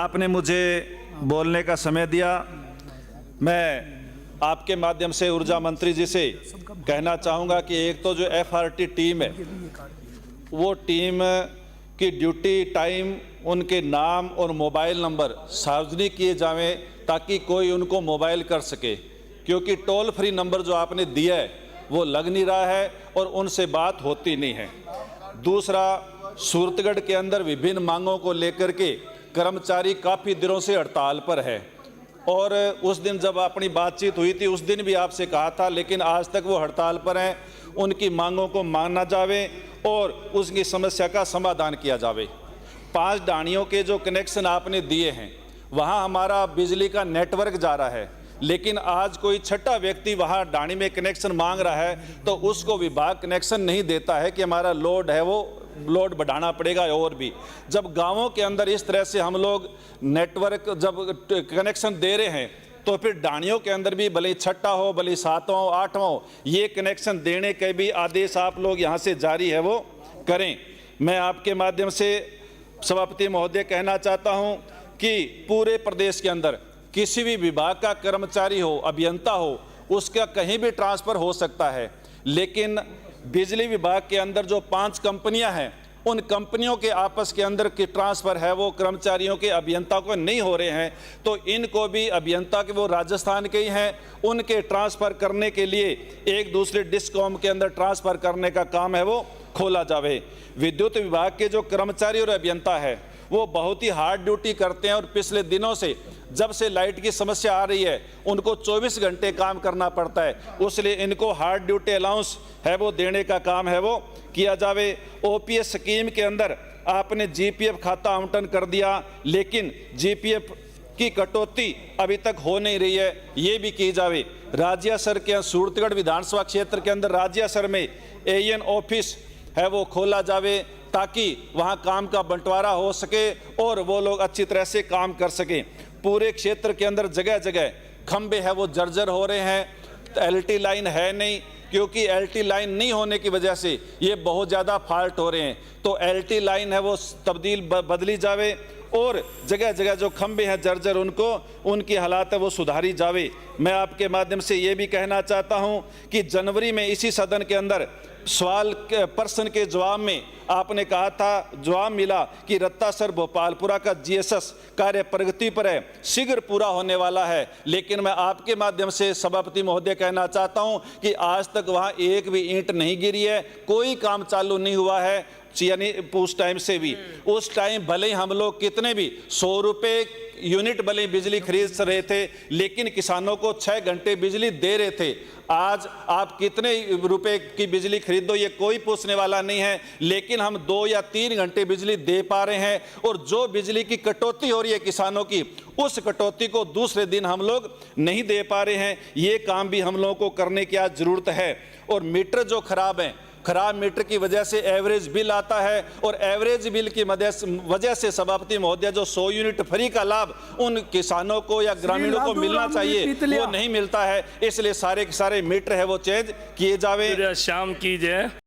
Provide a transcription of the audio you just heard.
आपने मुझे बोलने का समय दिया। मैं आपके माध्यम से ऊर्जा मंत्री जी से कहना चाहूँगा कि एक तो जो एफआरटी टीम है, वो टीम की ड्यूटी टाइम, उनके नाम और मोबाइल नंबर सार्वजनिक किए जावें ताकि कोई उनको मोबाइल कर सके, क्योंकि टोल फ्री नंबर जो आपने दिया है वो लग नहीं रहा है और उनसे बात होती नहीं है। दूसरा, सूरतगढ़ के अंदर विभिन्न मांगों को लेकर के कर्मचारी काफ़ी दिनों से हड़ताल पर है और उस दिन जब अपनी बातचीत हुई थी उस दिन भी आपसे कहा था, लेकिन आज तक वो हड़ताल पर हैं। उनकी मांगों को माना जावे और उसकी समस्या का समाधान किया जावे। 5 डाणियों के जो कनेक्शन आपने दिए हैं वहाँ हमारा बिजली का नेटवर्क जा रहा है, लेकिन आज कोई छठा व्यक्ति वहाँ डाणी में कनेक्शन मांग रहा है तो उसको विभाग कनेक्शन नहीं देता है कि हमारा लोड है वो लोड बढ़ाना पड़ेगा। और भी जब गांवों के अंदर इस तरह से हम लोग नेटवर्क जब कनेक्शन दे रहे हैं तो फिर डाणियों के अंदर भी भले छठा हो, भले 7वां हो, 8वां हो, ये कनेक्शन देने के भी आदेश आप लोग यहाँ से जारी है वो करें। मैं आपके माध्यम से सभापति महोदय कहना चाहता हूँ कि पूरे प्रदेश के अंदर किसी भी विभाग का कर्मचारी हो, अभियंता हो, उसका कहीं भी ट्रांसफ़र हो सकता है, लेकिन बिजली विभाग के अंदर जो 5 कंपनियां हैं उन कंपनियों के आपस के अंदर के ट्रांसफ़र है वो कर्मचारियों के अभियंता को नहीं हो रहे हैं, तो इनको भी अभियंता के वो राजस्थान के ही हैं, उनके ट्रांसफ़र करने के लिए एक दूसरे डिस्कॉम के अंदर ट्रांसफ़र करने का काम है वो खोला जावे। विद्युत विभाग के जो कर्मचारी और अभियंता है वो बहुत ही हार्ड ड्यूटी करते हैं और पिछले दिनों से जब से लाइट की समस्या आ रही है उनको 24 घंटे काम करना पड़ता है, उसलिए इनको हार्ड ड्यूटी अलाउंस है वो देने का काम है वो किया जावे। ओपीएस स्कीम के अंदर आपने जीपीएफ खाता आवंटन कर दिया, लेकिन जीपीएफ की कटौती अभी तक हो नहीं रही है, ये भी की जावे। राजियासर के सूरतगढ़ विधानसभा क्षेत्र के अंदर राजियासर में एएन ऑफिस है वो खोला जावे ताकि वहाँ काम का बंटवारा हो सके और वो लोग अच्छी तरह से काम कर सकें। पूरे क्षेत्र के अंदर जगह जगह खंबे है वो जर्जर हो रहे हैं, एलटी लाइन है नहीं, क्योंकि एलटी लाइन नहीं होने की वजह से ये बहुत ज़्यादा फॉल्ट हो रहे हैं, तो एलटी लाइन है वो बदली जावे और जगह जगह जो खंबे हैं जर्जर उनको उनकी हालात है वो सुधारी जावे। मैं आपके माध्यम से ये भी कहना चाहता हूँ कि जनवरी में इसी सदन के अंदर सवाल के प्रश्न के जवाब में आपने कहा था, जवाब मिला कि रत्तासर भोपालपुरा का जीएसएस कार्य प्रगति पर है, शीघ्र पूरा होने वाला है, लेकिन मैं आपके माध्यम से सभापति महोदय कहना चाहता हूं कि आज तक वहां एक भी ईंट नहीं गिरी है, कोई काम चालू नहीं हुआ है। यानी उस टाइम से भी, उस टाइम भले ही हम लोग कितने भी 100 रुपये यूनिट भले बिजली खरीद रहे थे, लेकिन किसानों को 6 घंटे बिजली दे रहे थे। आज आप कितने रुपए की बिजली खरीदो ये कोई पूछने वाला नहीं है, लेकिन हम 2 या 3 घंटे बिजली दे पा रहे हैं और जो बिजली की कटौती हो रही है किसानों की, उस कटौती को दूसरे दिन हम लोग नहीं दे पा रहे हैं। ये काम भी हम लोगों को करने की आज जरूरत है। और मीटर जो खराब हैं, खराब मीटर की वजह से एवरेज बिल आता है और एवरेज बिल की वजह से सभापति महोदय जो 100 यूनिट फ्री का लाभ उन किसानों को या ग्रामीणों को मिलना चाहिए वो नहीं मिलता है, इसलिए सारे के सारे मीटर है वो चेंज किए जावे। शाम कीजिए।